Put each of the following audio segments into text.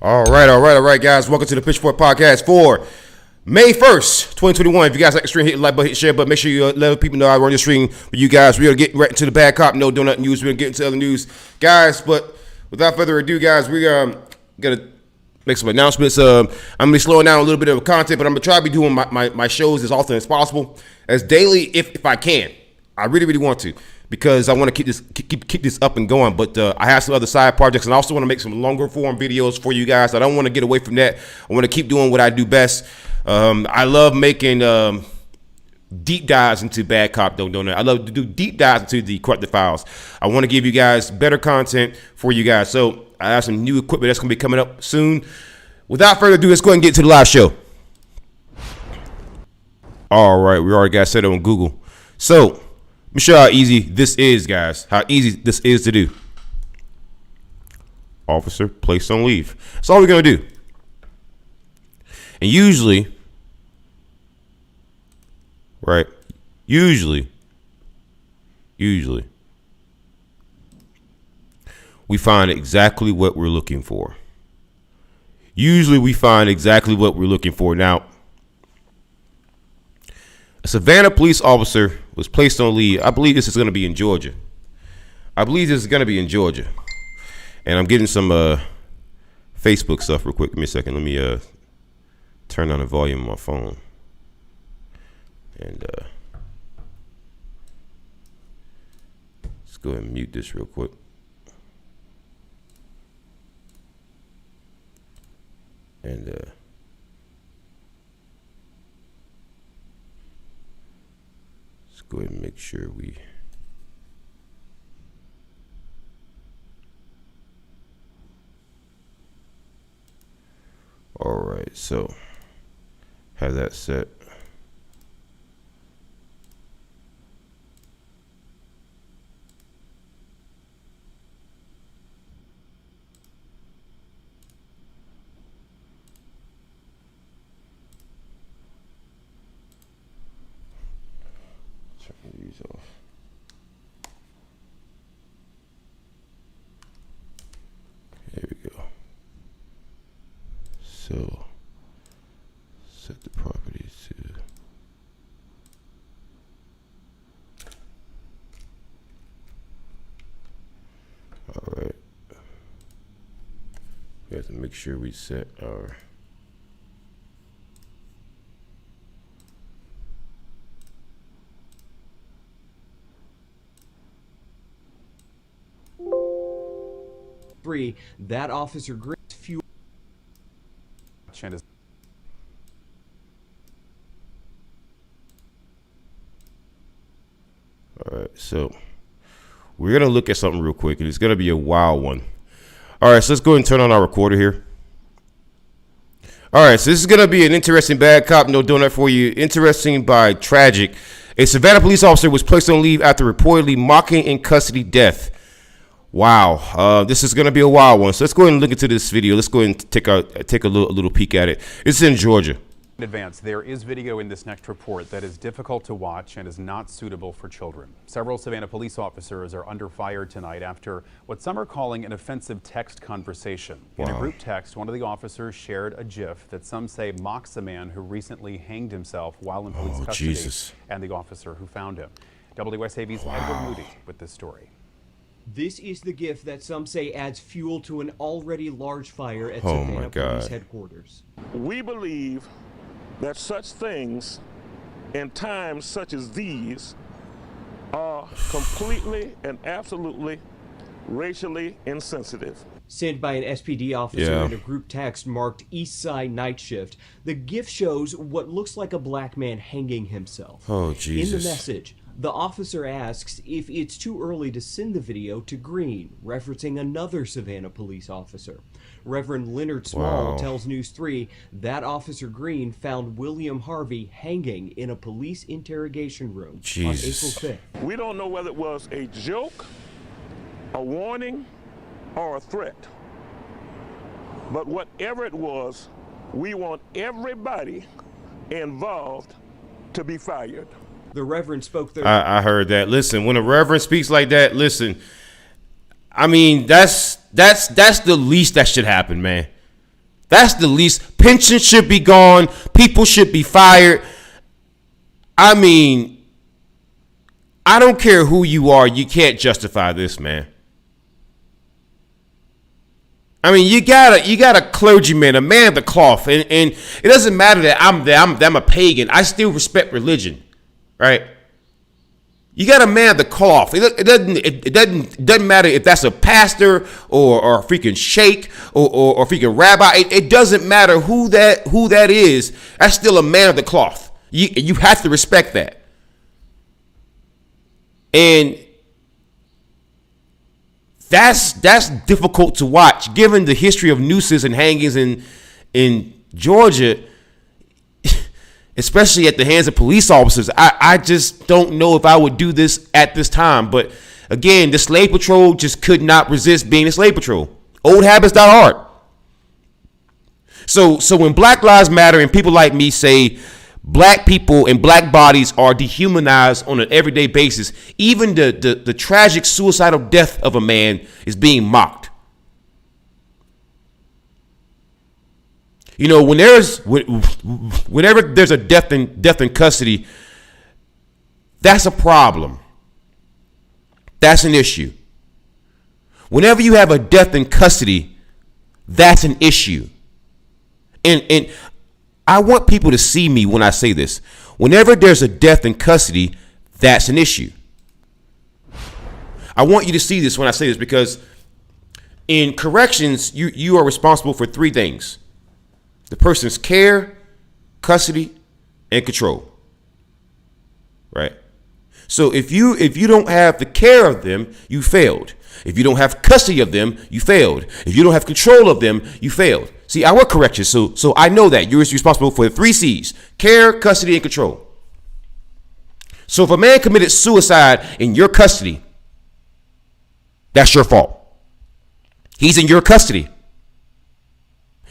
All right, guys. Welcome to the Pitchfork podcast for May 1st, 2021. If you guys like the stream, hit the like button, hit share button. Make sure you let people know I run the stream with you guys. We're going to get right into the bad cop, no donut news. We're going to get into other news, guys. But without further ado, guys, we're going to make some announcements. I'm going to be slowing down a little bit of content, but I'm going to try to be doing my shows as often as possible, as daily if I can. I really want to, because I want to keep this up and going. But I have some other side projects, and I also want to make some longer form videos for you guys. I don't want to get away from that. I want to keep doing what I do best. I love making deep dives into bad cop, don't know. I love to do deep dives into the corrupted files. I want to give you guys better content for you guys. So I have some new equipment that's going to be coming up soon. Without further ado, let's go ahead and get to the live show. All right, we already got set up on Google. So let me show you how easy this is, guys. How easy this is to do. Officer placed on leave. That's all we're going to do. And usually, right, usually, we find exactly what we're looking for. Now, a Savannah police officer was placed on leave. I believe this is going to be in Georgia. And I'm getting some Facebook stuff real quick. Give me a second. Let me turn down the volume on my phone. And let's go ahead and mute this real quick. And let's go ahead and make sure we all right, so have that set. Turn these off. There we go. So set the properties to all right. We have to make sure we set our that officer Green's fuel. All right, so we're gonna look at something real quick, and it's gonna be a wild one. All right, so let's go ahead and turn on our recorder here. All right, so this is gonna be an interesting bad cop, no donut for you. Interesting by tragic. A Savannah police officer was placed on leave after reportedly mocking in custody death. Wow, this is gonna be a wild one. So let's go ahead and look into this video. Let's go ahead and take a little peek at it. It's in Georgia. In advance, there is video in this next report that is difficult to watch and is not suitable for children. Several Savannah police officers are under fire tonight after what some are calling an offensive text conversation. Wow. In a group text, one of the officers shared a GIF that some say mocks a man who recently hanged himself while in police custody, Jesus, and the officer who found him. WSAV's Edward Moody with this story. This is the GIF that some say adds fuel to an already large fire at Savannah Police Headquarters. We believe that such things in times such as these are completely and absolutely racially insensitive. Sent by an SPD officer in a group text marked East Side Night Shift, the GIF shows what looks like a black man hanging himself. Oh, Jesus. In the message, the officer asks if it's too early to send the video to Green, referencing another Savannah police officer. Reverend Leonard Small tells News 3 that Officer Green found William Harvey hanging in a police interrogation room on April 5th. We don't know whether it was a joke, a warning, or a threat. But whatever it was, we want everybody involved to be fired. The Reverend spoke there. I heard that. Listen, when a Reverend speaks like that, listen, I mean, that's the least that should happen, man. That's the least. Pensions should be gone. People should be fired. I mean, I don't care who you are. You can't justify this, man. I mean, you got a clergyman, a man of the cloth, and it doesn't matter that I'm a pagan. I still respect religion, right? You got a man of the cloth. It doesn't matter if that's a pastor or a freaking sheikh or a freaking rabbi. It doesn't matter who that is. That's still a man of the cloth. You have to respect that. And that's difficult to watch, given the history of nooses and hangings in Georgia, especially at the hands of police officers. I just don't know if I would do this at this time. But again, the slave patrol just could not resist being a slave patrol. Old habits die hard. So when Black Lives Matter and people like me say black people and black bodies are dehumanized on an everyday basis, even the tragic suicidal death of a man is being mocked. You know, whenever there's a death in custody, that's a problem. That's an issue. Whenever you have a death in custody, that's an issue. And I want people to see me when I say this. Whenever there's a death in custody, that's an issue. I want you to see this when I say this, because in corrections, you are responsible for three things: the person's care, custody, and control. Right? So if you don't have the care of them, you failed. If you don't have custody of them, you failed. If you don't have control of them, you failed. See, I work corrections, so I know that you're responsible for the three C's: care, custody, and control. So if a man committed suicide in your custody, that's your fault. He's in your custody.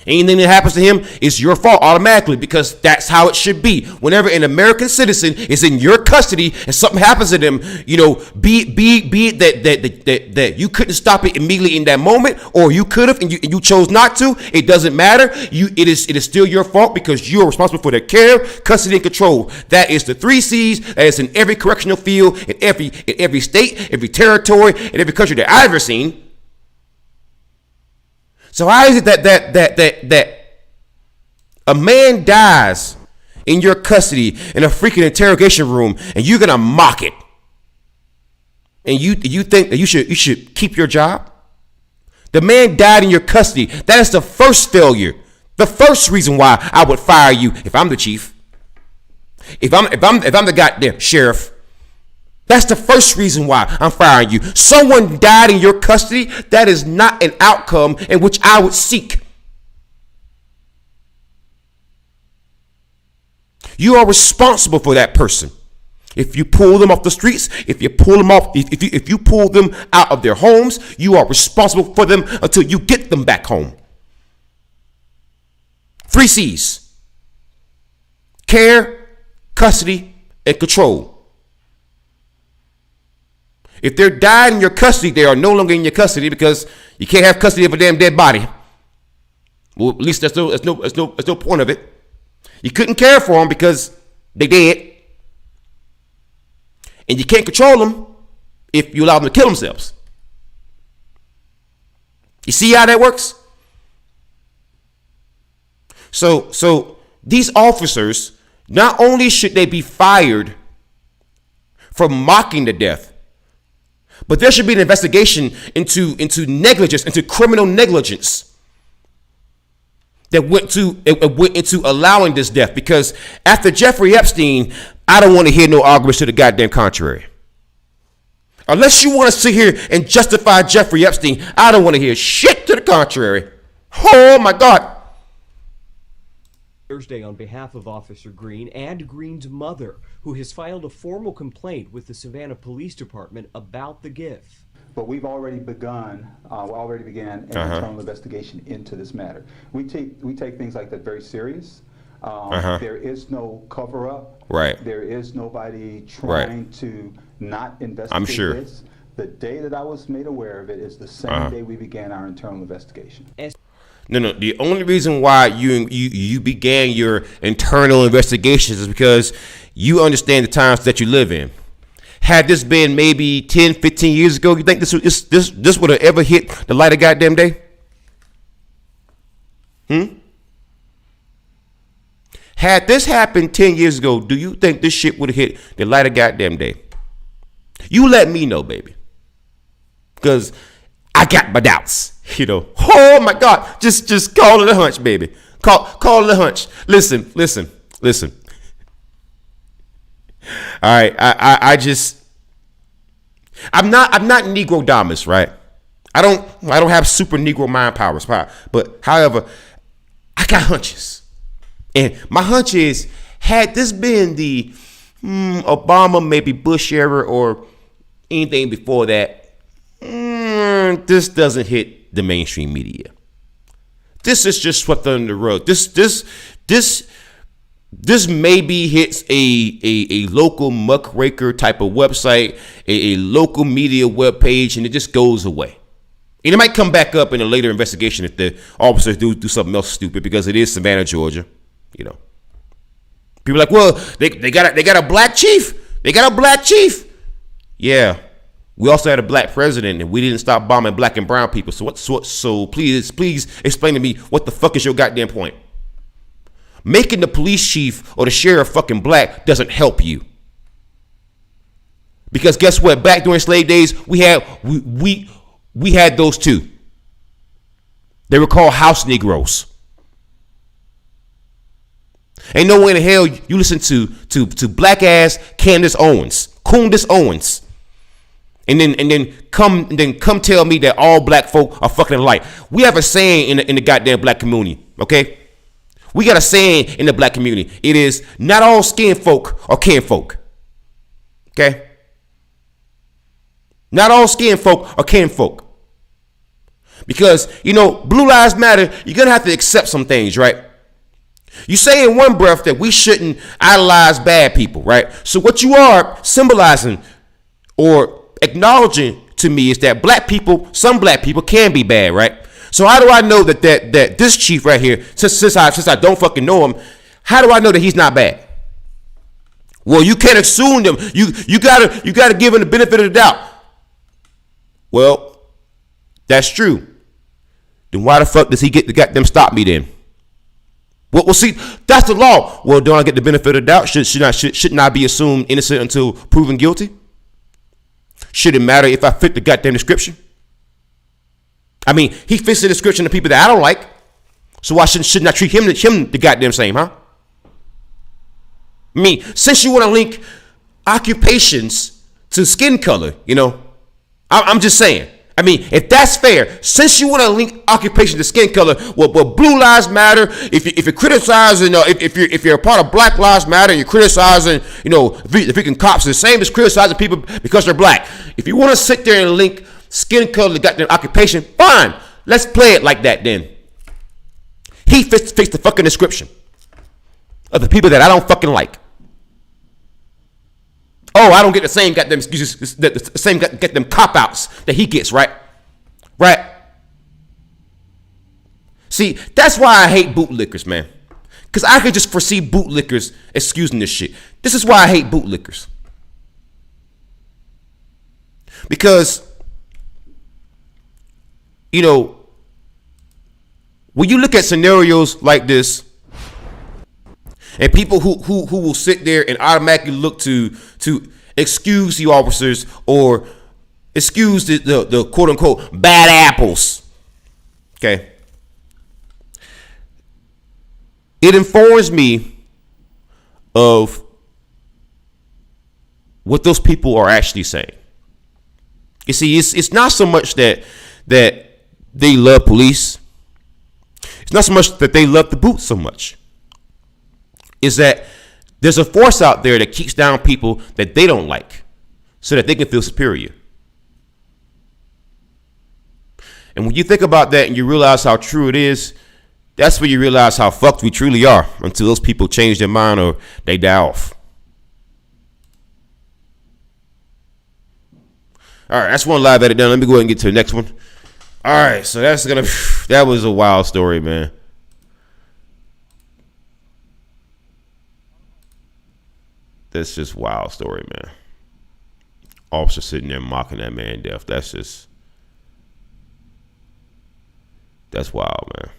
Anything that happens to him is your fault automatically, because that's how it should be. Whenever an American citizen is in your custody and something happens to them, you know, be it that you couldn't stop it immediately in that moment, or you could have and you chose not to. It doesn't matter. It is still your fault, because you are responsible for their care, custody, and control. That is the three C's that is in every correctional field, in every state, every territory, in every country that I've ever seen. So how is it that a man dies in your custody in a freaking interrogation room, and you're gonna mock it, and you think that you should keep your job? The man died in your custody. That is the first failure, the first reason why I would fire you if I'm the chief, if I'm the goddamn sheriff. That's the first reason why I'm firing you. Someone died in your custody. That is not an outcome in which I would seek. You are responsible for that person. If you pull them off the streets, if you pull them out of their homes, you are responsible for them until you get them back home. Three C's: care, custody, and control. If they're died in your custody, they are no longer in your custody, because you can't have custody of a damn dead body. Well, at least there's no point of it. You couldn't care for them because they dead, and you can't control them if you allow them to kill themselves. You see how that works? So these officers, not only should they be fired for mocking the death, but there should be an investigation into negligence, into criminal negligence that went into allowing this death. Because after Jeffrey Epstein, I don't want to hear no arguments to the goddamn contrary. Unless you want to sit here and justify Jeffrey Epstein, I don't want to hear shit to the contrary. Oh my God. Thursday on behalf of Officer Green and Green's mother, who has filed a formal complaint with the Savannah Police Department about the GIF. But we've already began an internal investigation into this matter. We take things like that very serious. There is no cover-up. Right. There is nobody trying to not investigate I'm sure. this. The day that I was made aware of it is the same day we began our internal investigation. No. The only reason why you began your internal investigations is because you understand the times that you live in. Had this been maybe 10, 15 years ago, you think this would have ever hit the light of goddamn day? Had this happened 10 years ago, do you think this shit would have hit the light of goddamn day? You let me know, baby. Because I got my doubts, you know. Oh my God. Just call it a hunch, baby. Call it a hunch. Listen. All right. I'm not Negro Damas, right? I don't have super Negro mind powers, but however, I got hunches. And my hunch is, had this been the Obama, maybe Bush era or anything before that, this doesn't hit the mainstream media. This is just swept under the rug. This maybe hits a local muckraker type of website, a local media webpage, and it just goes away. And it might come back up in a later investigation if the officers do something else stupid, because it is Savannah, Georgia. You know, people are like, well, they got a black chief. They got a black chief. Yeah, we also had a black president, and we didn't stop bombing black and brown people. So please explain to me, what the fuck is your goddamn point? Making the police chief or the sheriff fucking black doesn't help you. Because guess what? Back during slave days, we had those too. They were called house Negroes. Ain't no way in the hell you listen to black ass Candace Owens, and then come tell me that all black folk are fucking alike. We have a saying in the goddamn black community, okay? We got a saying in the black community. It is, not all skin folk are kin folk. Okay? Not all skin folk are kin folk. Because, you know, Blue Lives Matter, you're gonna have to accept some things, right? You say in one breath that we shouldn't idolize bad people, right? So what you are symbolizing or acknowledging to me is that some black people can be bad, right? So how do I know that this chief right here, since I don't fucking know him, how do I know that he's not bad? Well, you can't assume them. You gotta give him the benefit of the doubt. Well, that's true. Then why the fuck does he get to goddamn stop me then? Well, see, that's the law. Well, don't I get the benefit of the doubt? Shouldn't I be assumed innocent until proven guilty? Should it matter if I fit the goddamn description? I mean, he fits the description of people that I don't like. So why shouldn't I treat him the goddamn same, huh? I mean, since you want to link occupations to skin color, you know, I'm just saying. I mean, if that's fair, since you want to link occupation to skin color, well, Blue Lives Matter. If you're criticizing, if you're a part of Black Lives Matter, you're criticizing, the freaking cops, the same as criticizing people because they're black. If you want to sit there and link skin color to goddamn occupation, fine. Let's play it like that then. He fits the fucking description of the people that I don't fucking like. Oh, I don't get the same goddamn excuses, the same goddamn cop-outs that he gets, right? Right? See, that's why I hate bootlickers, man. Because I could just foresee bootlickers excusing this shit. This is why I hate bootlickers. Because, when you look at scenarios like this, and people who will sit there and automatically look to excuse the officers or excuse the quote unquote bad apples. Okay. It informs me of what those people are actually saying. You see, it's not so much that they love police. It's not so much that they love the boot so much. Is that there's a force out there that keeps down people that they don't like so that they can feel superior. And when you think about that and you realize how true it is, that's when you realize how fucked we truly are until those people change their mind or they die off. All right, that's one live edit done. Let me go ahead and get to the next one. All right, so that was a wild story, man. That's just wild story, man. Officer sitting there mocking that man to death. That's wild, man.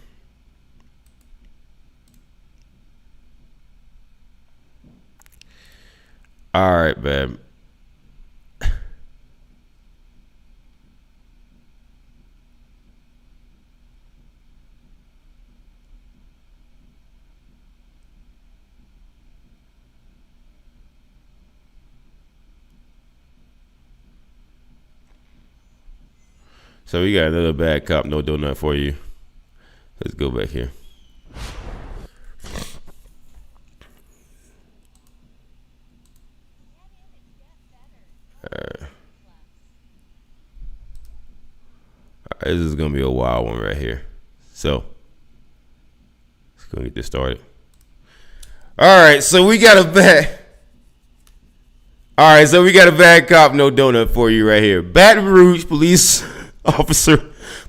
All right, man. So we got another bad cop, no donut for you. Let's go back here. This is gonna be a wild one right here. So let's go get this started. All right, so we got a bad. All right, so we got a bad cop, no donut for you right here. Baton Rouge police officer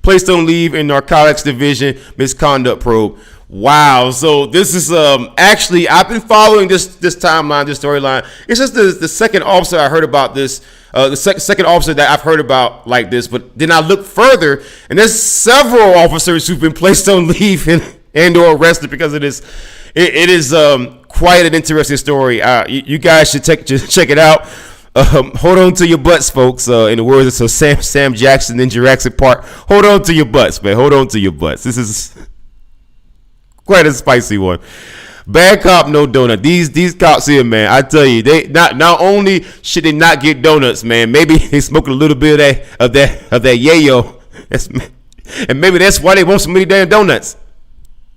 placed on leave in narcotics division misconduct probe. Wow. So this is actually, I've been following this timeline, this storyline. It's just the second officer I heard about this. The second officer that I've heard about like this, but then I look further, and there's several officers who've been placed on leave and or arrested because of this. It is quite an interesting story. You guys should check it out. Hold on to your butts, folks. In the words of Sam Jackson in Jurassic Park, hold on to your butts, man. Hold on to your butts. This is quite a spicy one. Bad cop, no donut. These cops here, man, I tell you, they not only should they not get donuts, man, maybe they smoking a little bit of that yayo, and maybe that's why they want so many damn donuts.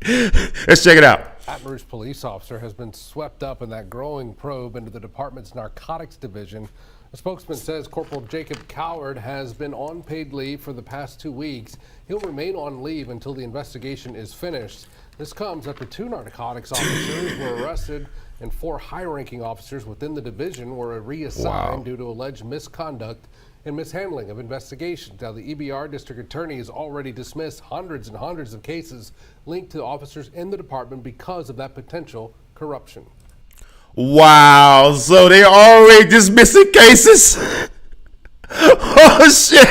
Let's check it out. Baton Rouge police officer has been swept up in that growing probe into the department's narcotics division. A spokesman says Corporal Jacob Coward has been on paid leave for the past 2 weeks. He'll remain on leave until the investigation is finished. This comes after 2 narcotics officers were arrested and 4 high-ranking officers within the division were reassigned due to alleged misconduct and mishandling of investigations. Now, the EBR district attorney has already dismissed hundreds and hundreds of cases linked to officers in the department because of that potential corruption. Wow, so they already dismissing cases? Oh, shit.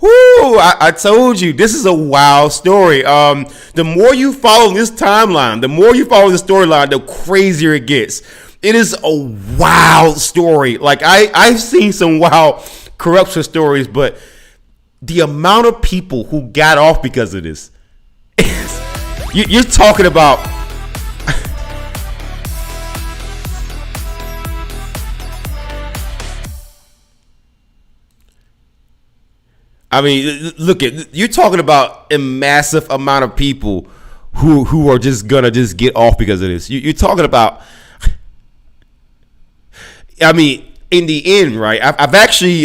Woo, I told you, this is a wild story. The more you follow this timeline, the more you follow the storyline, the crazier it gets. It is a wild story. Like, I've seen some wild corruption stories, but the amount of people who got off because of this, you're talking about. I mean, look you're talking about a massive amount of people who are just gonna just get off because of this. You're talking about. I mean, in the end, right? I've actually,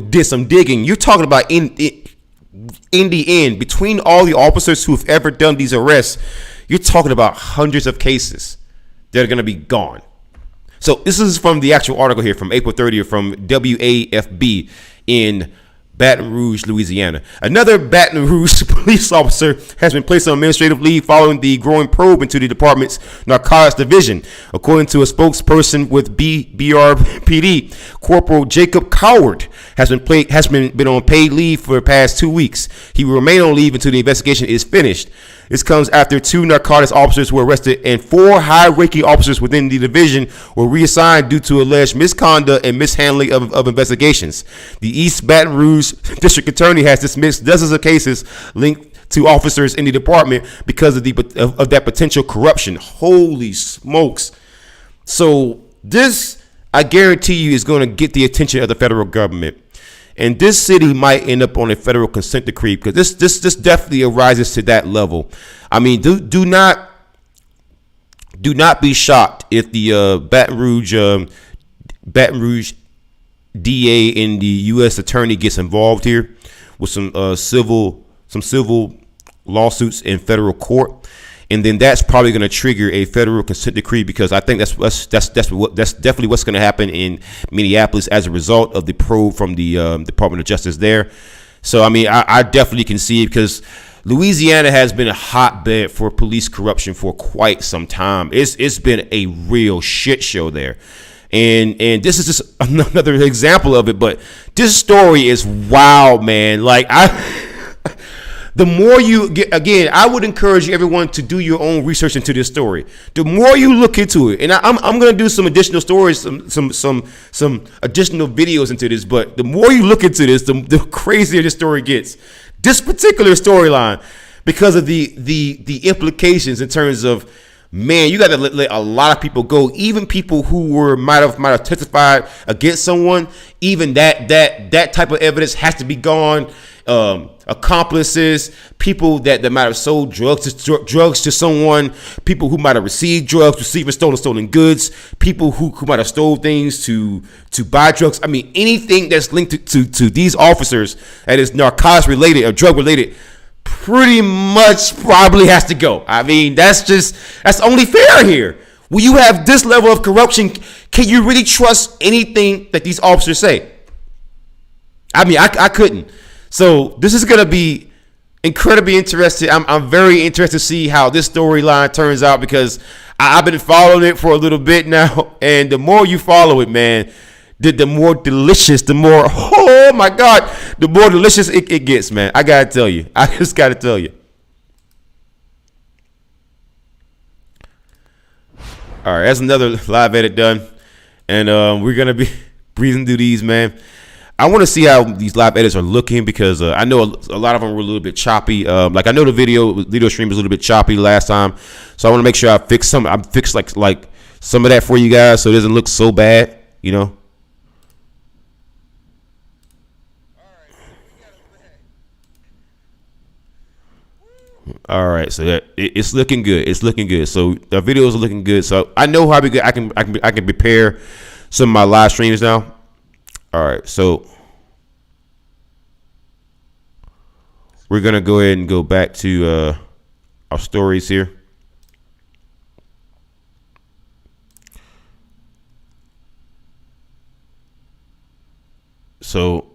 did some digging. You're talking about in the end, between all the officers who've ever done these arrests, you're talking about hundreds of cases that are going to be gone. So this is from the actual article here from April 30th from WAFB in Baton Rouge, Louisiana. Another Baton Rouge police officer has been placed on administrative leave following the growing probe into the department's narcotics division. According to a spokesperson with BRPD, Corporal Jacob Coward has been on paid leave for the past 2 weeks. He will remain on leave until the investigation is finished. This comes after 2 narcotics officers were arrested and 4 high-ranking officers within the division were reassigned due to alleged misconduct and mishandling of investigations. The East Baton Rouge District Attorney has dismissed dozens of cases linked to officers in the department because of that potential corruption. Holy smokes. So this, I guarantee you, is going to get the attention of the federal government. And this city might end up on a federal consent decree because this definitely arises to that level. I mean, do not be shocked if the Baton Rouge DA and the U.S. Attorney gets involved here with some civil lawsuits in federal court, and then that's probably going to trigger a federal consent decree because I think that's definitely what's going to happen in Minneapolis as a result of the probe from the Department of Justice there. So, I mean, I definitely can see it because Louisiana has been a hotbed for police corruption for quite some time. It's been a real shit show there. And this is just another example of it. But this story is wild, man. Like, the more you get, again, I would encourage everyone to do your own research into this story. The more you look into it, and I'm going to do some additional stories, some additional videos into this. But the more you look into this, the crazier this story gets. This particular storyline, because of the implications in terms of, man, you got to let a lot of people go, even people who might have testified against someone. Even that type of evidence has to be gone. Accomplices, people that might have sold drugs to someone, people who might have received drugs, receiving stolen goods, people who might have stole things to buy drugs. I mean, anything that's linked to these officers that is narcotics related or drug related pretty much probably has to go. I mean, that's only fair here. When you have this level of corruption, can you really trust anything that these officers say? I mean, I couldn't. So this is going to be incredibly interesting. I'm very interested to see how this storyline turns out because I've been following it for a little bit now. And the more you follow it, man, the more delicious, the more, oh my God, the more delicious it gets, man. I got to tell you. I just got to tell you. All right, that's another live edit done. And we're going to be breezing through these, man. I want to see how these live edits are looking because I know a lot of them were a little bit choppy. Like I know the video stream was a little bit choppy last time, so I want to make sure I fix some. I fixed like some of that for you guys so it doesn't look so bad, you know. All right, so it's looking good. It's looking good. So the videos are looking good. So I know how I can prepare some of my live streams now. All right, so we're gonna go ahead and go back to our stories here. So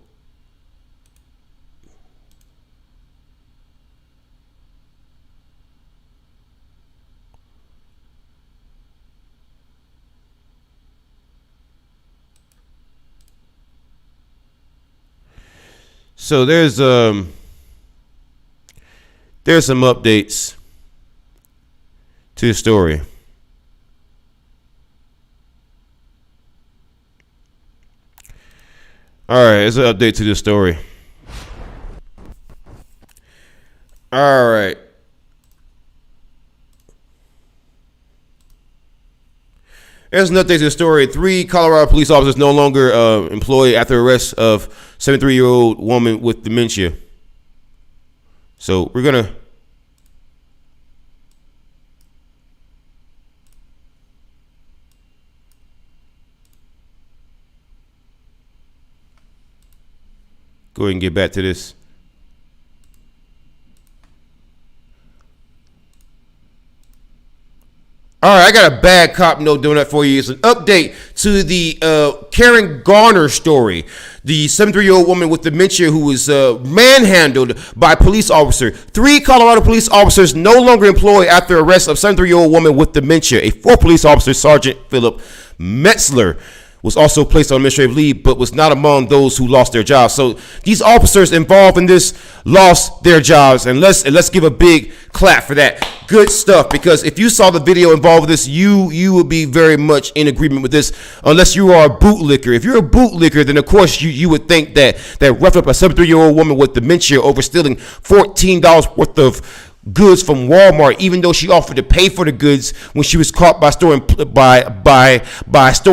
there's some updates to the story. All right, there's an update to the story. All right. There's an update to the story. 3 Colorado police officers no longer employed after arrest of 73-year-old woman with dementia. So we're going to go ahead and get back to this. All right, I got a bad cop note doing that for you. It's an update to the Karen Garner story. The 73-year-old woman with dementia who was manhandled by a police officer. 3 Colorado police officers no longer employed after arrest of 73-year-old woman with dementia. A 4th police officer, Sergeant Philip Metzler, was also placed on administrative leave, but was not among those who lost their jobs. So these officers involved in this lost their jobs, and let's give a big clap for that. Good stuff, because if you saw the video involved with this, you would be very much in agreement with this, unless you are a bootlicker. If you're a bootlicker, then of course you would think that roughed up a 73-year-old woman with dementia over stealing $14 worth of goods from Walmart, even though she offered to pay for the goods when she was caught by store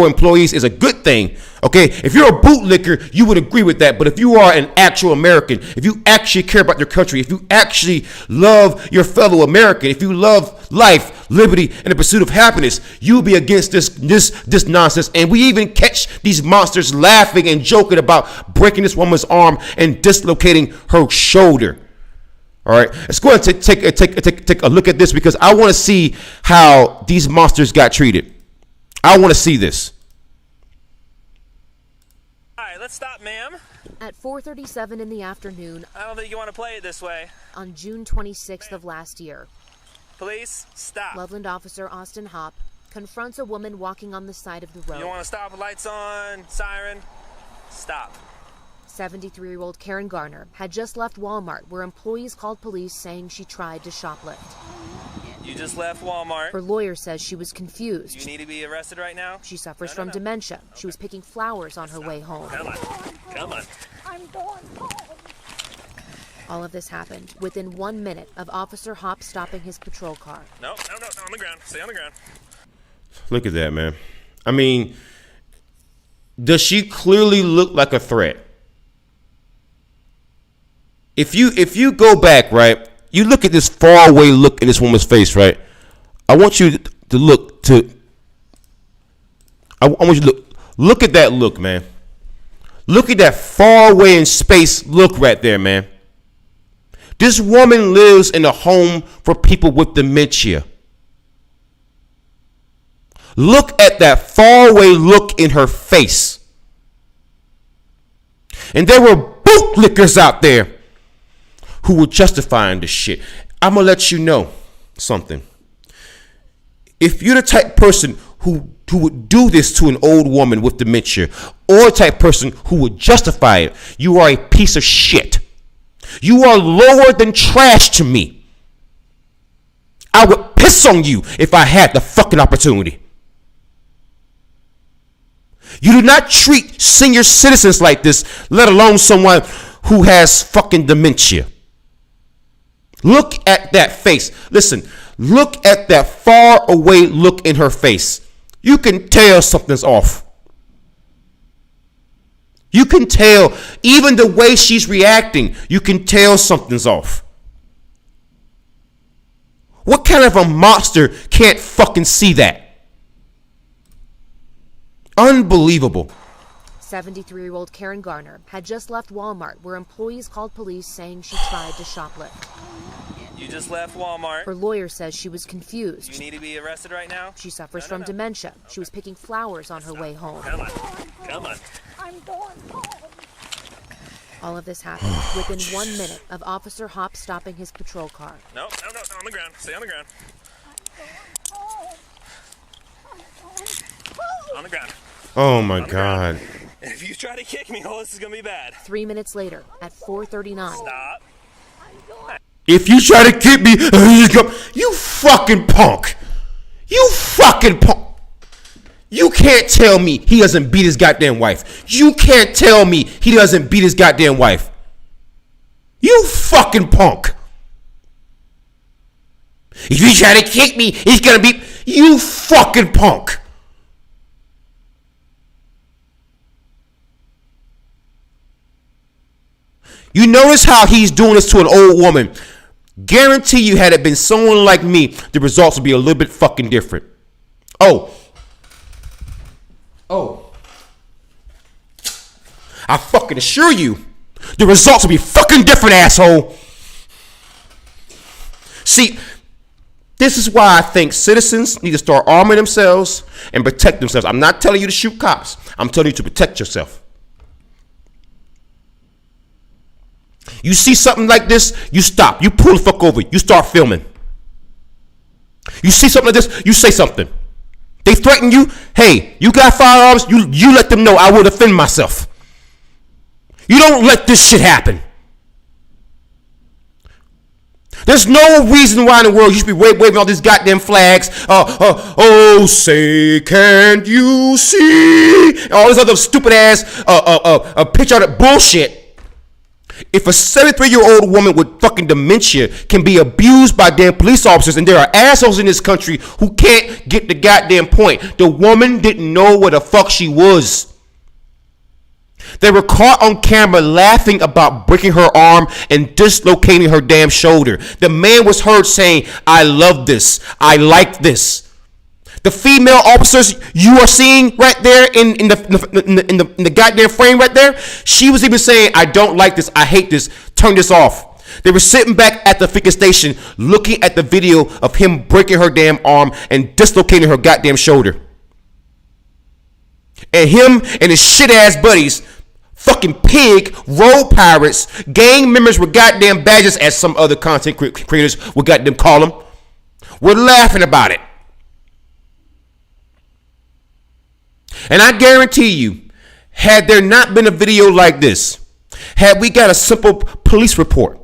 employees, is a good thing. Okay, if you're a bootlicker, you would agree with that. But if you are an actual American, if you actually care about your country, if you actually love your fellow American, if you love life, liberty, and the pursuit of happiness, you'll be against this nonsense. And we even catch these monsters laughing and joking about breaking this woman's arm and dislocating her shoulder. All right, let's go ahead and take a look at this, because I want to see how these monsters got treated. I want to see this. All right, let's stop, ma'am. At 4:37 in the afternoon, I don't think you want to play it this way. on June 26th of last year, Police, stop. Loveland officer Austin Hopp confronts a woman walking on the side of the You road. want to stop with lights on, siren? Stop. 73-year-old Karen Garner had just left Walmart, where employees called police saying she tried to shoplift. You just left Walmart. Her lawyer says she was You confused. need to be arrested right now? She suffers No, from no. dementia. She was picking flowers on her way home. Come on. Come on. I'm going home. All of this happened within 1 minute of Officer Hopp stopping his patrol car. No, on the ground. Stay on the ground. Look at that, man. I mean, does she clearly look like a threat? If you go back, right, you look at this faraway look in this woman's face, right? I want you to look to. I want you to look at that look, man. Look at that far away in space look right there, man. This woman lives in a home for people with dementia. Look at that faraway look in her face. And there were bootlickers out there who were justifying this shit. I'm going to let you know something. If you're the type person who would do this to an old woman with dementia, or a type person who would justify it, you are a piece of shit. You are lower than trash to me. I would piss on you if I had the fucking opportunity. You do not treat senior citizens like this, let alone someone who has fucking dementia. Look at that face. Listen, look at that far away look in her face. You can tell something's off. You can tell, even the way she's reacting, you can tell something's off. What kind of a monster can't fucking see that? Unbelievable. 73-year-old Karen Garner had just left Walmart, where employees called police saying she tried to shoplift. You just left Walmart. Her lawyer says she was confused. You need to be arrested right now? She suffers from dementia. She was picking flowers on her way home. Come on. Come on. I'm going home. All of this happened within 1 minute of Officer Hopp stopping his patrol car. No, on the ground. Stay on the ground. Home. On the ground. Oh my God. And if you try to kick me, this is going to be bad. 3 minutes later, at 4:39, Stop. If you try to kick me, you fucking punk. You fucking punk. You can't tell me he doesn't beat his goddamn wife. You can't tell me he doesn't beat his goddamn wife. You fucking punk. If you try to kick me, he's gonna beat you fucking punk. You notice how he's doing this to an old woman. Guarantee you, had it been someone like me, the results would be a little bit fucking different. Oh. I fucking assure you, the results will be fucking different, asshole. See, this is why I think citizens need to start arming themselves and protect themselves. I'm not telling you to shoot cops. I'm telling you to protect yourself. You see something like this, you stop. You pull the fuck over. You start filming. You see something like this, you say something. They threaten you. Hey, you got firearms. You let them know I will defend myself. You don't let this shit happen. There's no reason why in the world you should be waving all these goddamn flags. Oh, say, can't you see? All this other stupid ass picture of that bullshit. If a 73-year-old woman with fucking dementia can be abused by damn police officers, and there are assholes in this country who can't get the goddamn point, the woman didn't know where the fuck she was. They were caught on camera laughing about breaking her arm and dislocating her damn shoulder. The man was heard saying, I love this. I like this. The female officers you are seeing right there in the goddamn frame right there, she was even saying, I don't like this. I hate this. Turn this off. They were sitting back at the freaking station looking at the video of him breaking her damn arm and dislocating her goddamn shoulder. And him and his shit ass buddies fucking pig, road pirates, gang members with goddamn badges, as some other content creators would goddamn call them. We're laughing about it. And I guarantee you, had there not been a video like this, had we got a simple police report,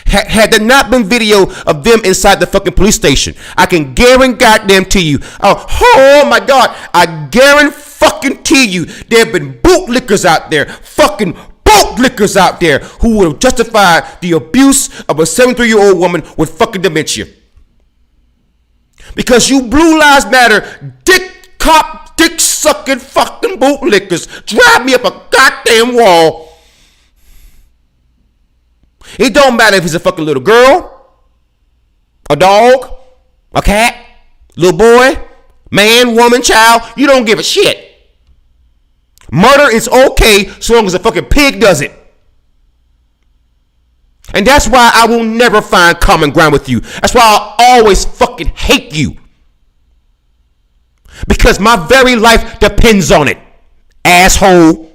had there not been video of them inside the fucking police station, I can guarantee you, oh my God, I guarantee you, there have been bootlickers out there, fucking bootlickers out there who would have justified the abuse of a 73-year-old woman with fucking dementia. Because you Blue Lives Matter dick sucking fucking bootlickers drive me up a goddamn wall. It don't matter if it's a fucking little girl, a dog, a cat, little boy, man, woman, child. You don't give a shit. Murder is okay so long as a fucking pig does it. And that's why I will never find common ground with you. That's why I always fucking hate you. Because my very life depends on it, asshole.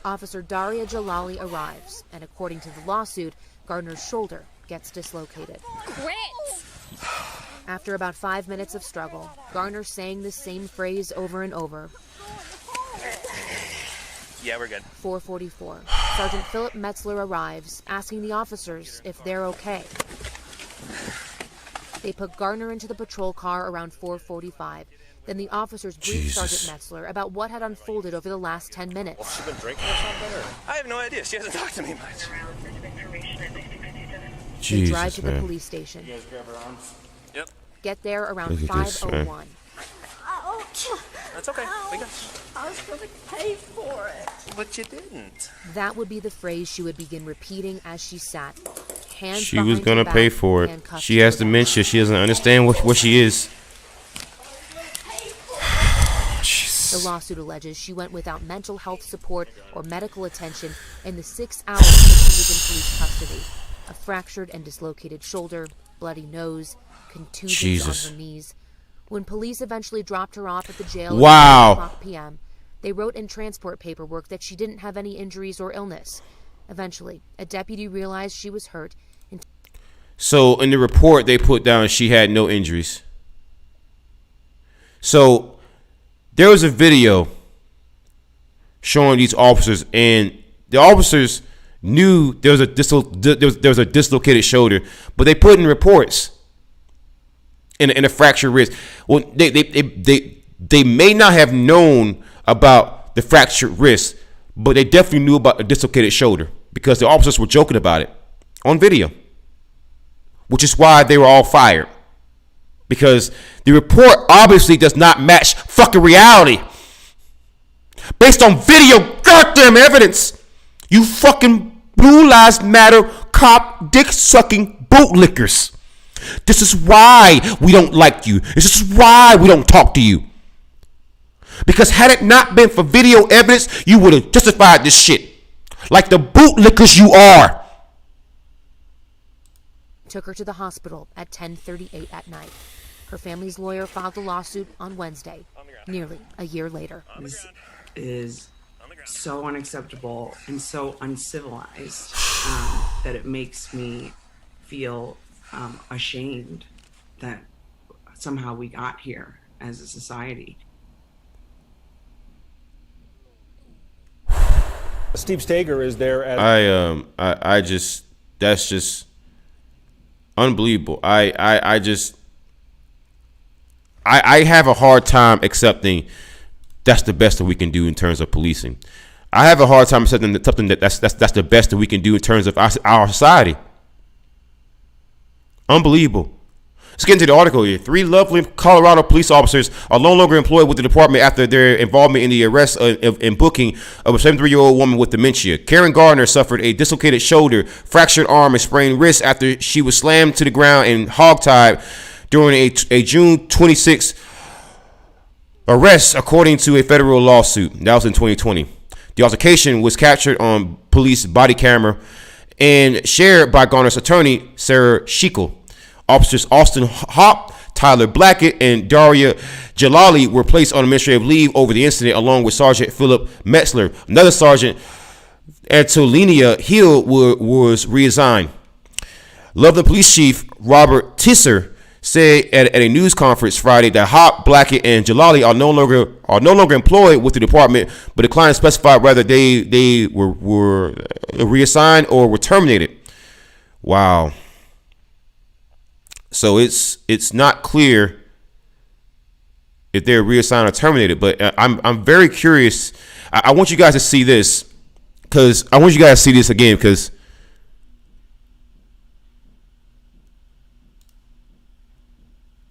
Officer Daria Jalali arrives, and according to the lawsuit, Gardner's shoulder gets dislocated. Quit! After about 5 minutes of struggle, Garner saying the same phrase over and over. Yeah, we're good. 4:44. Sergeant Philip Metzler arrives, asking the officers if they're okay. They put Garner into the patrol car around 4:45. Then the officers briefed Sergeant Metzler about what had unfolded over the last 10 minutes. She's been drinking or something? Or? I have no idea. She hasn't talked to me much. They drive to the police station. You guys grab her arms? Yep. Get there around 5:01. Ouch! That's okay. We got I was going to pay for it. But you didn't. That would be the phrase she would begin repeating as she sat. Hands She was behind gonna her back, pay for it. handcuffed She to has her back. dementia. She doesn't understand what she is. The lawsuit alleges she went without mental health support or medical attention in the 6 hours that she was in police custody. A fractured and dislocated shoulder, bloody nose, contusions on her knees. When police eventually dropped her off at the jail at 9:00 p.m., they wrote in transport paperwork that she didn't have any injuries or illness. Eventually, a deputy realized she was hurt. So in the report, they put down she had no injuries. So there was a video showing these officers, and the officers knew there was a dislocated shoulder, but they put in reports in a fractured wrist. Well, they may not have known about the fractured wrist, but they definitely knew about the dislocated shoulder because the officers were joking about it on video, which is why they were all fired. Because the report obviously does not match fucking reality. Based on video goddamn evidence. You fucking Blue Lives Matter cop dick sucking bootlickers. This is why we don't like you. This is why we don't talk to you. Because had it not been for video evidence, you would have justified this shit. Like the bootlickers you are. Took her to the hospital at 10:38 at night. Her family's lawyer filed a lawsuit on Wednesday, nearly a year later. This is so unacceptable and so uncivilized that it makes me feel ashamed that somehow we got here as a society. Steve Steger is there as I just, that's just unbelievable. I have a hard time accepting that's the best that we can do in terms of policing. I have a hard time accepting something that's the best that we can do in terms of our society. Unbelievable. Let's get into the article here. 3 lovely Colorado police officers are no longer employed with the department after their involvement in the arrest and booking of a 73-year-old woman with dementia. Karen Gardner suffered a dislocated shoulder, fractured arm, and sprained wrist after she was slammed to the ground and hogtied during a June 26 arrest, according to a federal lawsuit. That was in 2020. The altercation was captured on police body camera and shared by Gardner's attorney, Sarah Schickel. Officers Austin Hopp, Tyler Blackett and Daria Jalali were placed on administrative leave over the incident, along with Sergeant Philip Metzler. Another Sergeant, Antolinia Hill, was reassigned. Loveland Police Chief Robert Tisser said at a news conference Friday that Hop, Blackett, and Jalali are no longer employed with the department, but declined to specify whether they were reassigned or were terminated. Wow. So it's not clear if they're reassigned or terminated, but I'm very curious. I want you guys to see this because I want you guys to see this again because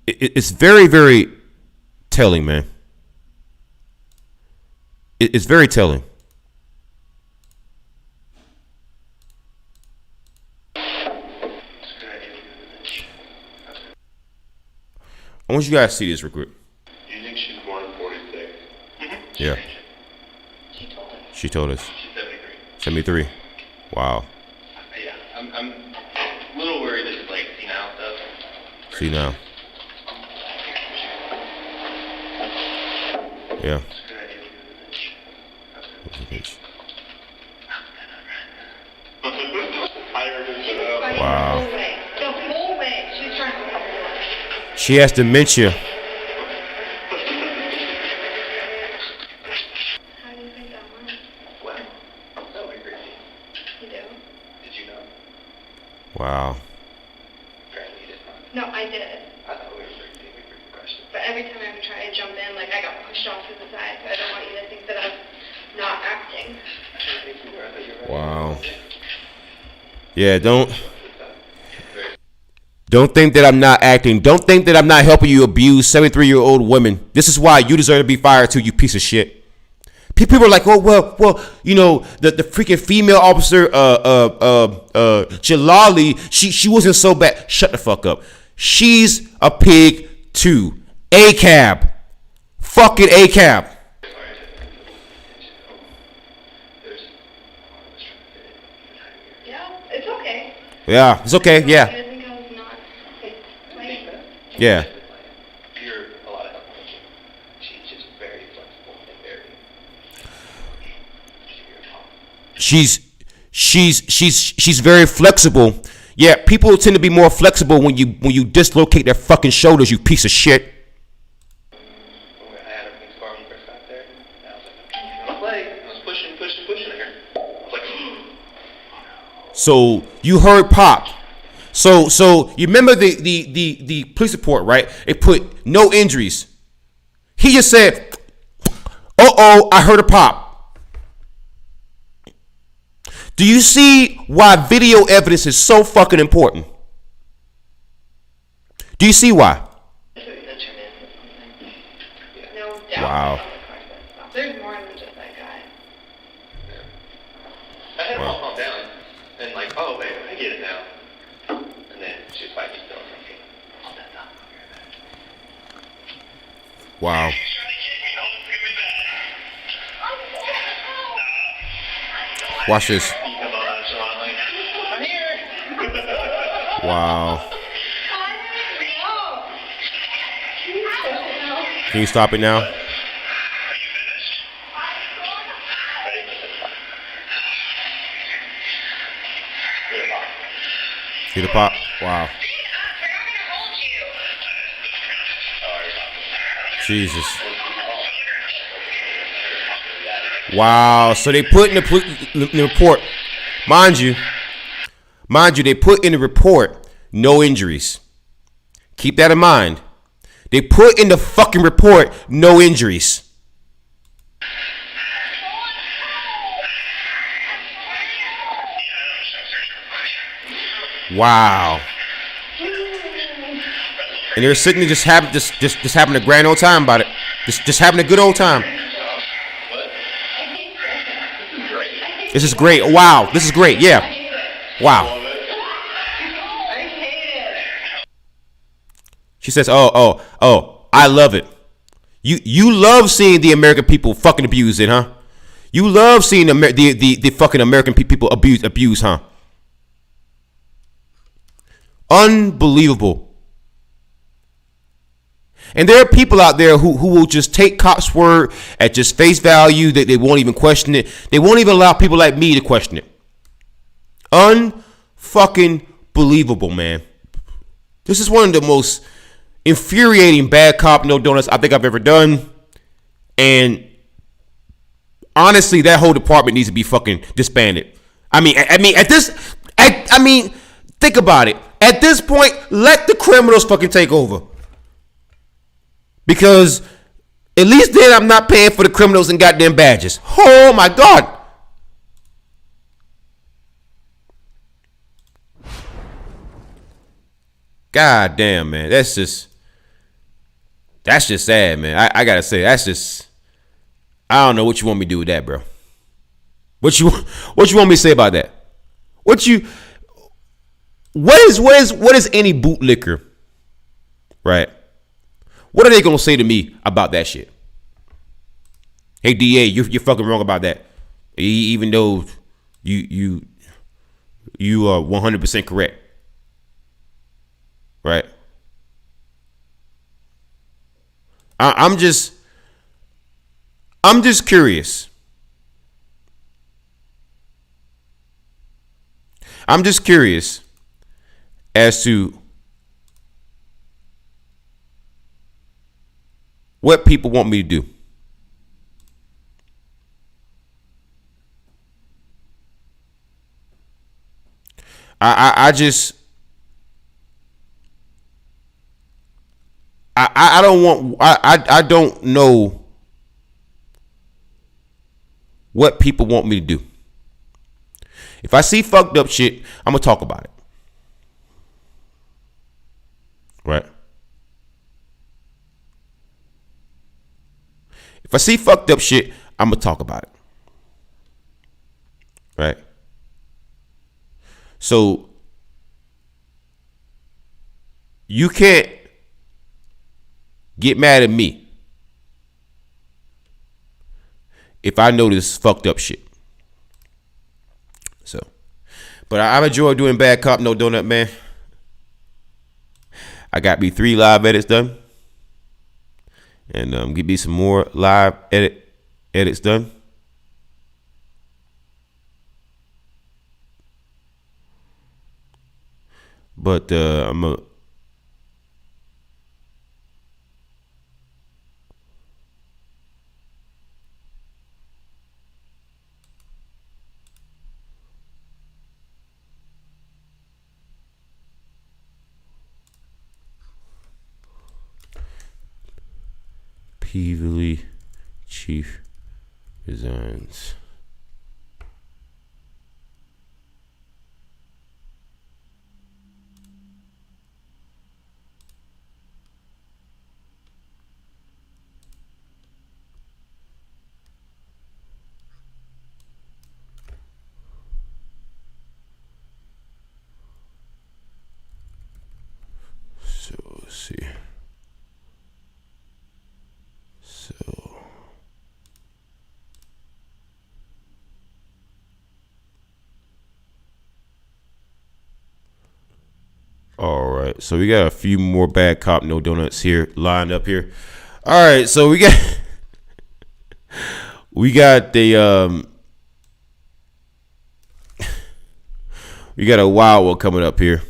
it's very, very telling, man. It's very telling. I want you guys to see this real quick. You think she's born in 46? Yeah. She told us. She's 73. 73. Wow. Yeah, I'm a little worried that it's like senile stuff. Senile. Yeah. It's a good idea to do this. Wow. She has dementia. How do you think that went? Well, that went great. You do? Did you know? Wow. Apparently you did not. No, I did. I thought we were pretty good question. But every time I would try to jump in, like I got pushed off to the side, so I don't want you to think that I'm not acting. I think you were. I thought you were. Wow. Yeah, don't think that I'm not acting. Don't think that I'm not helping you abuse 73-year-old women. This is why you deserve to be fired too, you piece of shit. People are like, oh well, you know, the freaking female officer, Jalali, she wasn't so bad. Shut the fuck up. She's a pig too. A-cab. Fucking A-cab. Yeah, it's okay. Yeah, it's okay. Yeah. I think I was not like, Yeah. You're a lot of help. She's just very flexible and very. She's very flexible. Yeah, people tend to be more flexible when you dislocate their fucking shoulders, you piece of shit. I had everything far when you first got there. And I was like, I'm playing. I was pushing her. I was like, So you heard Pop. So you remember the police report, right? It put no injuries. He just said, I heard a pop. Do you see why video evidence is so fucking important? Do you see why? no doubt. Wow. There's more than just that guy. I had them all calm down. And like, oh, wait, I get it now. And then she was fighting still. Wow. Watch this. I'm here. Wow. Can you stop it now? See the pop? Wow. Jesus. Wow. So they put in the report, mind you, they put in the report no injuries. Keep that in mind. They put in the fucking report no injuries. Wow. And they're sitting there just having a grand old time about it. Just having a good old time. This is great. Wow. This is great. Yeah. Wow. She says, oh, I love it. You love seeing the American people fucking abused it, huh? You love seeing the fucking American people abused, huh? Unbelievable. And there are people out there who will just take cops' word at just face value. That they won't even question it. They won't even allow people like me to question it. Unfucking believable, man. This is one of the most infuriating bad cop no donuts I think I've ever done. And honestly, that whole department needs to be fucking disbanded. I mean, think about it. At this point, let the criminals fucking take over. Because at least then I'm not paying for the criminals and goddamn badges. Oh my God. God damn, man. That's just sad, man. I gotta say, I don't know what you want me to do with that, bro. What you want me to say about that? What is any bootlicker, right? What are they gonna say to me about that shit? Hey, DA, you're fucking wrong about that. Even though you are 100% correct, right? I'm just curious. I'm just curious as to what people want me to do. I don't know what people want me to do. If I see fucked up shit, I'm gonna talk about it. Right? If I see fucked up shit, I'm gonna talk about it. Right? So you can't get mad at me if I notice fucked up shit. So, but I've enjoyed doing Bad Cop No Donut, man. I got me 3 live edits done, and give me some more live edits done. But I'm a Peevely chief resigns. So let's see. All right, so we got a few more Bad Cop No Donuts here lined up here. All right, so we got the we got a wild one coming up here.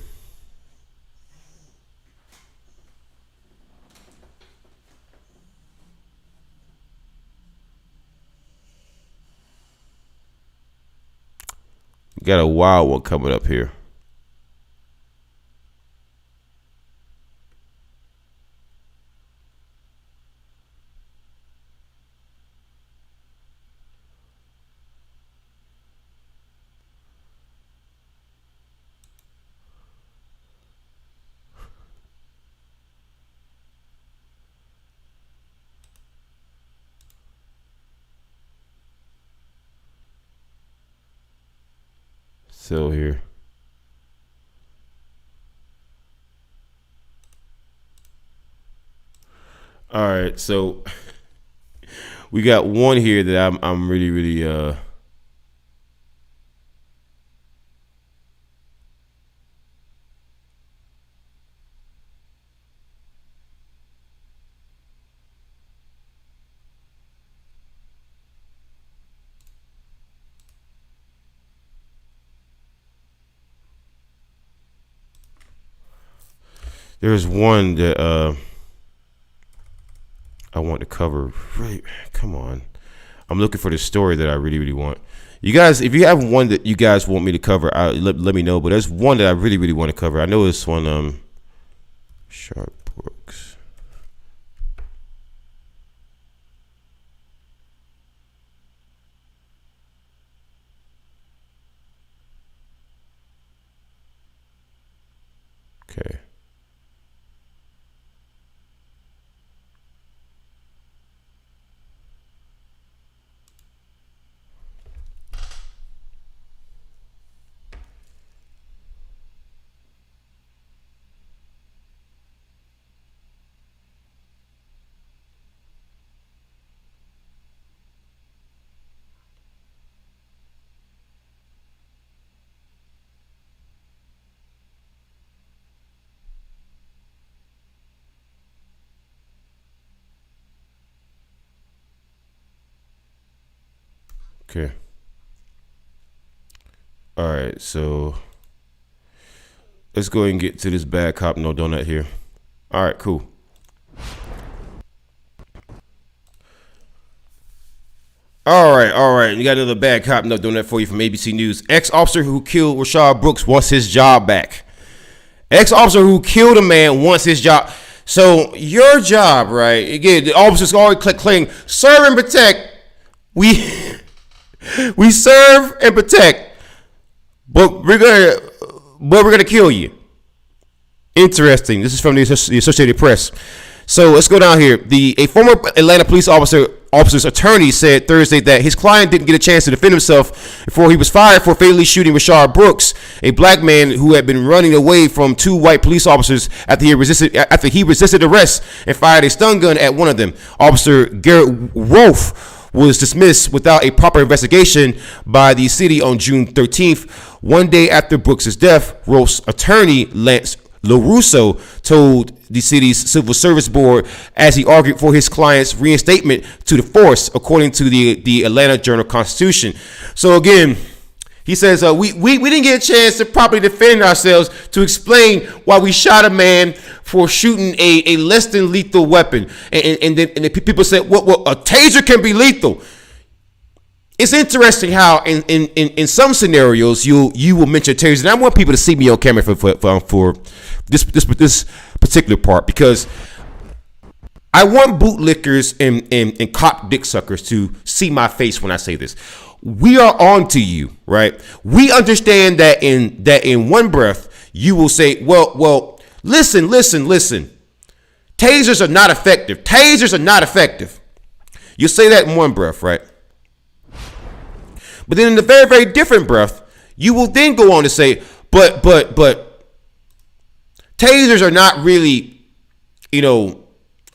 We got a wild one coming up here. So here. All right, so we got one here that I'm really There's one that I want to cover. Right, come on. I'm looking for the story that I really, really want. You guys, if you have one that you guys want me to cover, let me know. But there's one that I really, really want to cover. I know this one. Sharp Brooks. Okay. Okay. All right, so let's go ahead and get to this bad cop no donut here. All right, cool. All right. You got another bad cop no donut for you from ABC News. Ex-officer who killed Rashad Brooks wants his job back. Ex-officer who killed a man wants his job. So your job, right? Again, the officers always claim serve and protect. We serve and protect, but we're gonna kill you. Interesting. This is from the Associated Press. So let's go down here. A former Atlanta police officer's attorney said Thursday that his client didn't get a chance to defend himself before he was fired for fatally shooting Rashad Brooks, a black man who had been running away from two white police officers after he resisted arrest and fired a stun gun at one of them. Officer Garrett Wolf was dismissed without a proper investigation by the city on June 13th, one day after Brooks' death. Wolf's attorney, Lance LaRusso, told the city's civil service board as he argued for his client's reinstatement to the force, according to the Atlanta Journal-Constitution. So again, he says we didn't get a chance to properly defend ourselves, to explain why we shot a man for shooting a less than lethal weapon, and then people said, well, a taser can be lethal. It's interesting how in some scenarios you will mention tasers, and I want people to see me on camera for this particular part, because I want bootlickers and cop dick suckers to see my face when I say this. We are on to you, right? We understand that in one breath you will say, well, listen. Tasers are not effective. Tasers are not effective. You say that in one breath, right? But then in a very, very different breath, you will then go on to say, but tasers are not really,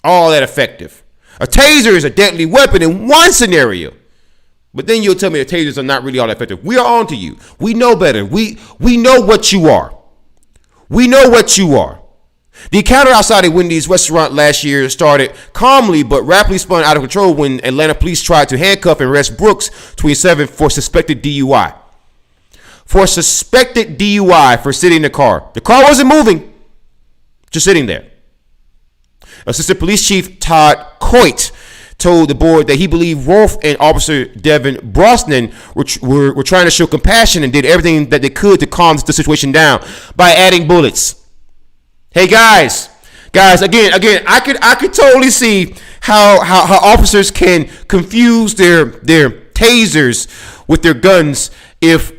all that effective. A taser is a deadly weapon in one scenario. But then you'll tell me that tasers are not really all that effective. We are on to you. We know better. We know what you are. We know what you are. The encounter outside a Wendy's restaurant last year started calmly but rapidly spun out of control when Atlanta police tried to handcuff and arrest Brooks, 27, for suspected DUI. For suspected DUI for sitting in the car. The car wasn't moving, just sitting there. Assistant Police Chief Todd Coit told the board that he believed Rolfe and Officer Devin Brosnan were trying to show compassion and did everything that they could to calm the situation down by adding bullets. Hey guys, again, I could totally see how officers can confuse their tasers with their guns if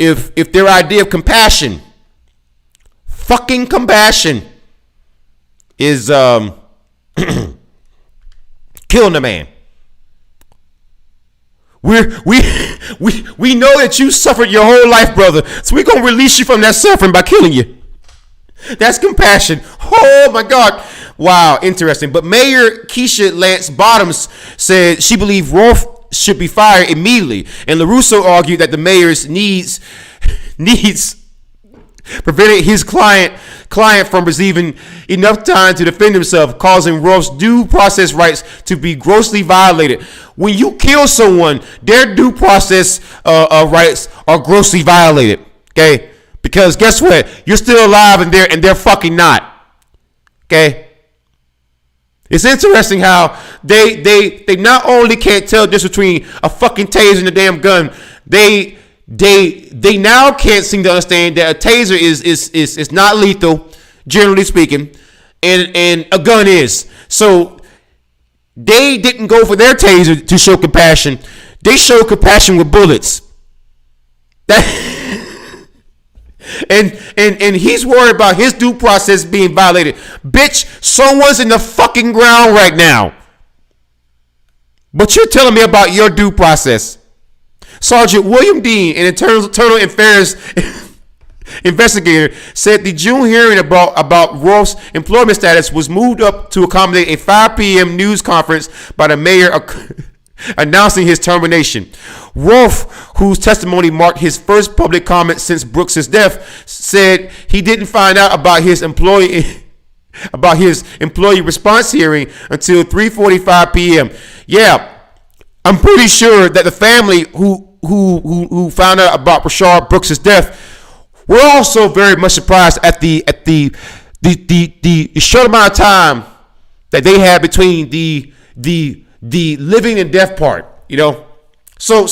their idea of compassion, fucking compassion, is killing a man. We know that you suffered your whole life, brother, so we're gonna release you from that suffering by killing you. That's compassion. Oh my God. Wow, interesting. But Mayor Keisha Lance Bottoms said she believed Rolfe should be fired immediately. And LaRusso argued that the mayor's needs prevented his client from receiving enough time to defend himself, causing Rolfe's due process rights to be grossly violated. When you kill someone, their due process rights are grossly violated. Okay? Because guess what? You're still alive and they're fucking not. Okay. It's interesting how they not only can't tell the difference between a fucking taser and a damn gun, they now can't seem to understand that a taser is not lethal, generally speaking, and a gun is. So they didn't go for their taser to show compassion. They showed compassion with bullets. And he's worried about his due process being violated. Bitch, someone's in the fucking ground right now. But you're telling me about your due process. Sergeant William Dean, an internal affairs investigator, said the June hearing about Rolfe's employment status was moved up to accommodate a 5 p.m. news conference by the mayor announcing his termination. Rolfe, whose testimony marked his first public comment since Brooks's death, said he didn't find out about his employee response hearing until 3:45 p.m. Yeah, I'm pretty sure that the family who found out about Rayshard Brooks's death were also very much surprised at the short amount of time that they had between the living and death part, you know. So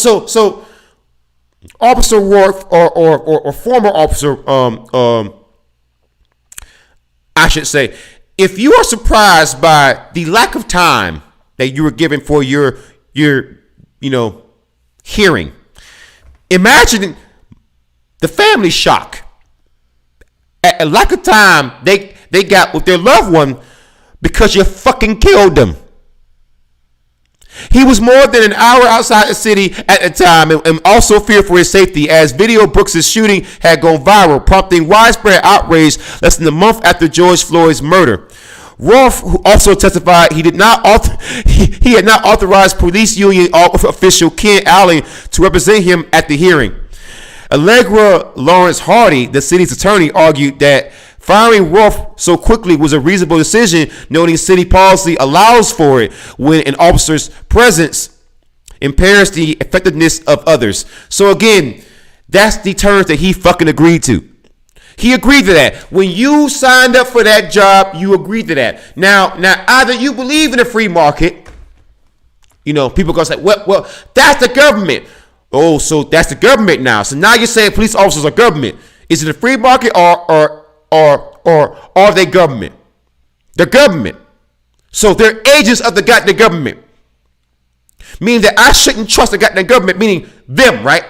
Officer Rourke or former officer, I should say, if you are surprised by the lack of time that you were given for your hearing, imagine the family shock at a lack of time they got with their loved one because you fucking killed them. He was more than an hour outside the city at the time and also feared for his safety as video of Brooks' shooting had gone viral, prompting widespread outrage less than a month after George Floyd's murder. Rolfe, who also testified, he had not authorized police union official Ken Allen to represent him at the hearing. Allegra Lawrence Hardy, the city's attorney, argued that firing Rolfe so quickly was a reasonable decision, noting city policy allows for it when an officer's presence impairs the effectiveness of others. So again, that's the terms that he fucking agreed to. He agreed to that. When you signed up for that job, you agreed to that. Now either you believe in the free market, people gonna say, well, that's the government. Oh, so that's the government now. So now you're saying police officers are government. Is it a free market or are they government? They're government. So they're agents of the goddamn government. Meaning that I shouldn't trust the goddamn government, meaning them, right?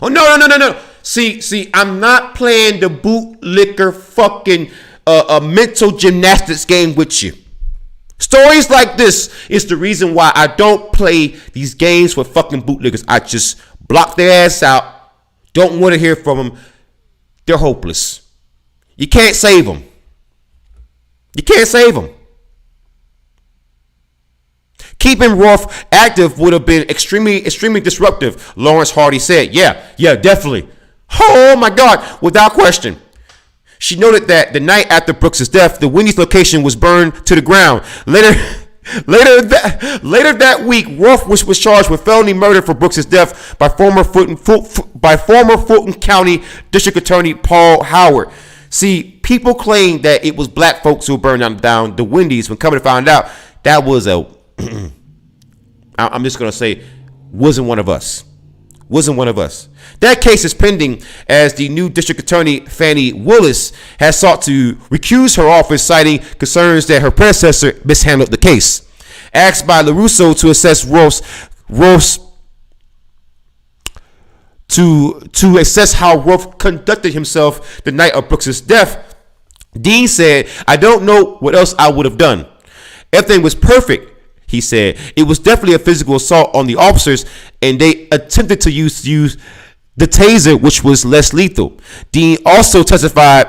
Oh, no. See, I'm not playing the bootlicker fucking mental gymnastics game with you. Stories like this is the reason why I don't play these games with fucking bootlickers. I just block their ass out. Don't want to hear from them. They're hopeless. You can't save them. You can't save them. Keeping Rolfe active would have been extremely disruptive, Lawrence Hardy said. Yeah, definitely. Oh my God, without question. She noted that the night after Brooks' death, the Wendy's location was burned to the ground. Later that week, Rolfe was charged with felony murder for Brooks' death by former Fulton County District Attorney Paul Howard. See, people claim that it was black folks who burned down the Wendy's, when coming to find out that was I'm just gonna say, wasn't one of us. That case is pending as the new district attorney, Fannie Willis, has sought to recuse her office, citing concerns that her predecessor mishandled the case. Asked by LaRusso to assess Rolfe's to assess how Rolfe conducted himself the night of Brooks' death, Dean said, "I don't know what else I would have done. Everything was perfect," he said. "It was definitely a physical assault on the officers, and they attempted to use the taser, which was less lethal." Dean also testified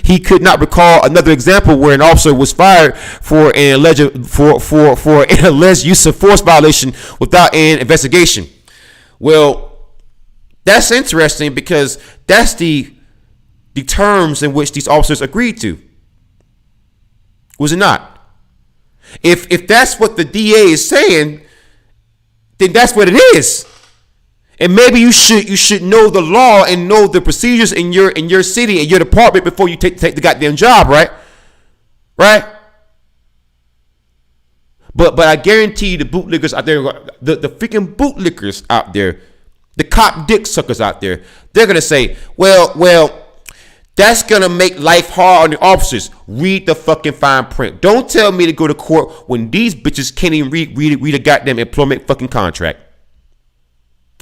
he could not recall another example where an officer was fired for an alleged use of force violation without an investigation. Well, that's interesting because that's the terms in which these officers agreed to. Was it not? If that's what the DA is saying, then that's what it is. And maybe you should know the law and know the procedures in your city and your department before you take the goddamn job, right? Right? But I guarantee you the bootlickers out there, the freaking bootlickers out there, the cop dick suckers out there, they're gonna say, well, that's gonna make life hard on the officers. Read the fucking fine print. Don't tell me to go to court when these bitches can't even read a goddamn employment fucking contract.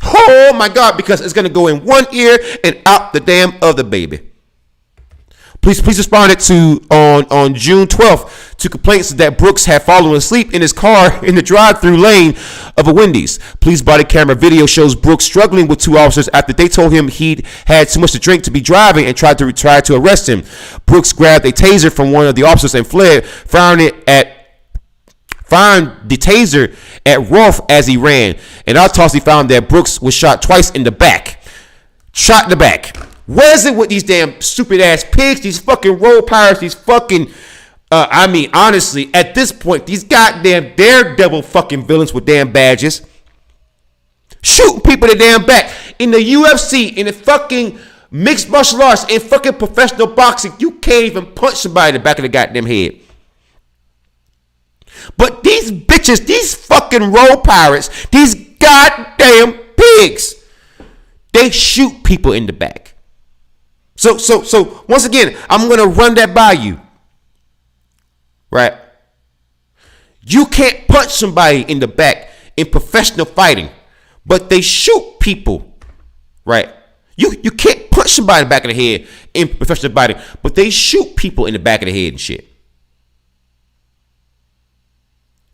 Oh my God, because it's gonna go in one ear and out the damn other, baby. Police responded to on June 12th to complaints that Brooks had fallen asleep in his car in the drive-through lane of a Wendy's. Police body camera video shows Brooks struggling with two officers after they told him he'd had too much to drink to be driving and tried to arrest him. Brooks grabbed a taser from one of the officers and fled, firing the taser at Rolfe as he ran. An autopsy found that Brooks was shot twice in the back. Shot in the back. What is it with these damn stupid ass pigs, these fucking road pirates, these fucking, honestly, at this point, these goddamn daredevil fucking villains with damn badges. Shooting people in the damn back. In the UFC, in the fucking mixed martial arts, in fucking professional boxing, you can't even punch somebody in the back of the goddamn head. But these bitches, these fucking road pirates, these goddamn pigs, they shoot people in the back. So once again, I'm gonna run that by you. Right? You can't punch somebody in the back in professional fighting, but they shoot people. Right? You can't punch somebody in the back of the head in professional fighting, but they shoot people in the back of the head and shit.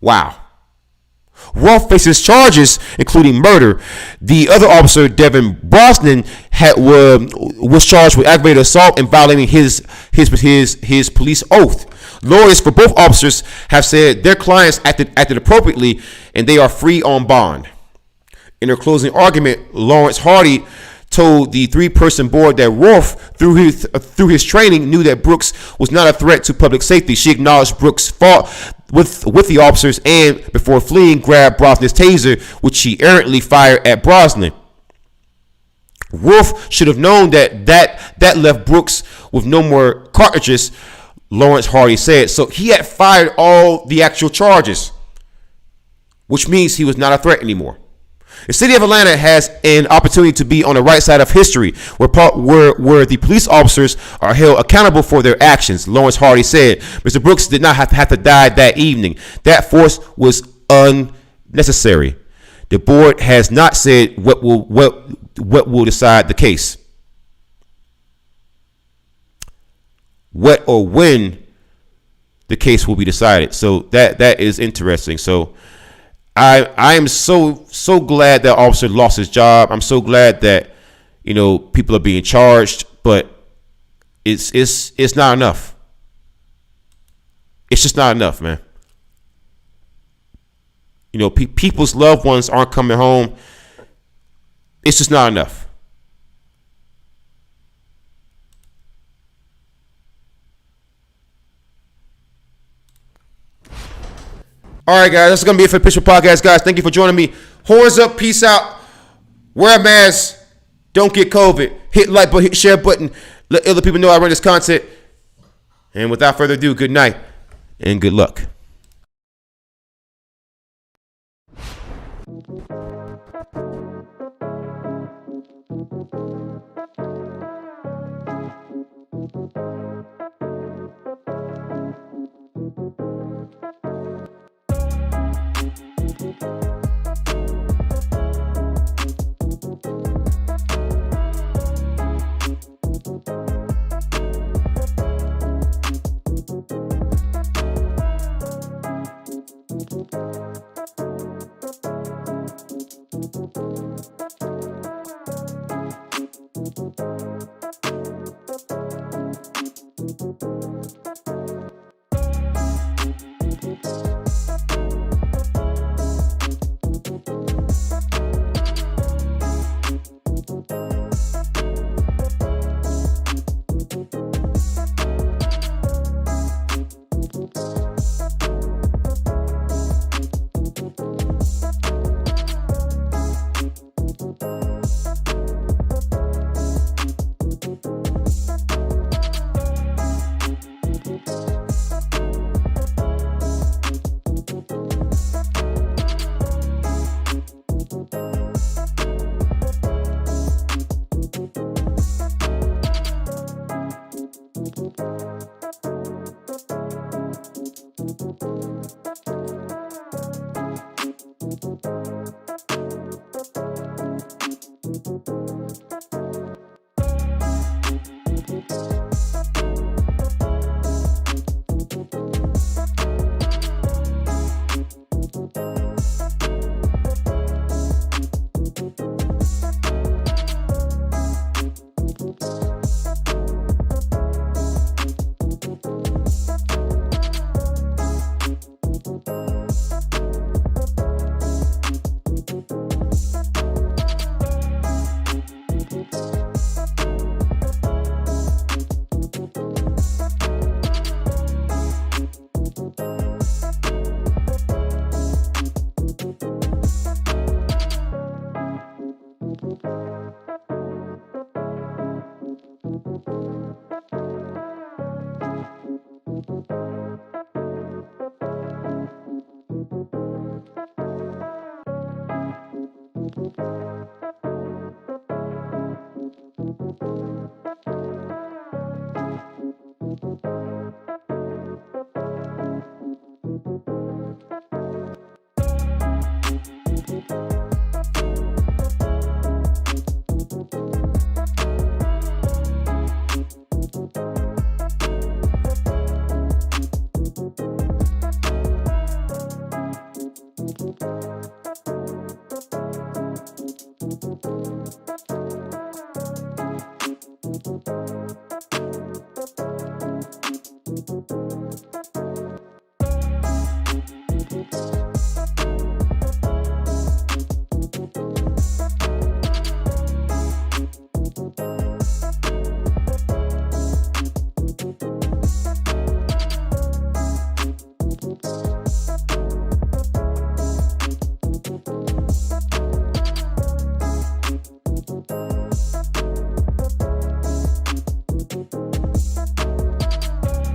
Wow. Rolfe faces charges including murder. The other officer, Devin Brosnan, was charged with aggravated assault and violating his police oath. Lawyers for both officers have said their clients acted appropriately and they are free on bond. In her closing argument, Lawrence Hardy told the three-person board that Rolfe, through his training, knew that Brooks was not a threat to public safety. She acknowledged Brooks fought with the officers and, before fleeing, grabbed Brosnan's taser, which he errantly fired at Brosnan. Rolfe should have known that left Brooks with no more cartridges, Lawrence Hardy said. So he had fired all the actual charges, which means he was not a threat anymore. The city of Atlanta has an opportunity to be on the right side of history, where the police officers are held accountable for their actions, Lawrence Hardy said. Mr. Brooks did not have to die that evening. That force was unnecessary. The board has not said what will decide the case. What or when the case will be decided. So that is interesting. So I am so glad that officer lost his job. I'm so glad that people are being charged, but it's not enough. It's just not enough, man. People's loved ones aren't coming home. It's just not enough. All right, guys, that's going to be it for the Pitchfork Podcast, guys. Thank you for joining me. Horns up, peace out. Wear a mask. Don't get COVID. Hit like button, hit share button. Let other people know I run this content. And without further ado, good night and good luck. Bye.